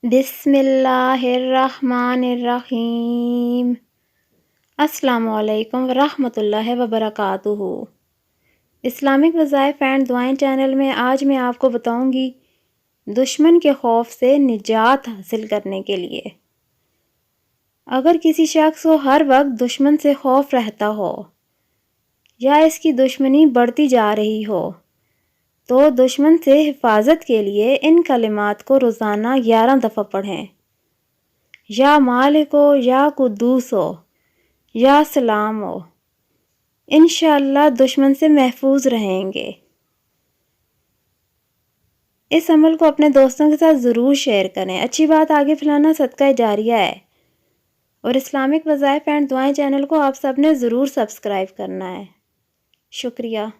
बिस्मिल्लाहिर्रहमानिर्रहीम। अस्सलामु अलैकुम वरहमतुल्लाहि वबरकातुहू। इस्लामिक वज़ाइफ एंड दुआएं चैनल में आज मैं आपको बताऊंगी दुश्मन के खौफ से निजात हासिल करने के लिए। अगर किसी शख्स को हर वक्त दुश्मन से खौफ रहता हो या इसकी दुश्मनी बढ़ती जा रही हो तो दुश्मन से हिफाजत के लिए इन कलिमात को रोज़ाना 11 दफ़ा पढ़ें। या मालिक हो, या कुद्दूस हो, या सलाम हो, इंशाअल्लाह दुश्मन से महफूज रहेंगे। इस अमल को अपने दोस्तों के साथ ज़रूर शेयर करें। अच्छी बात आगे फैलाना सदका जारिया है। और इस्लामिक वज़ाइफ एंड दुआएं चैनल को आप सब ने ज़रूर सब्सक्राइब करना है। शुक्रिया।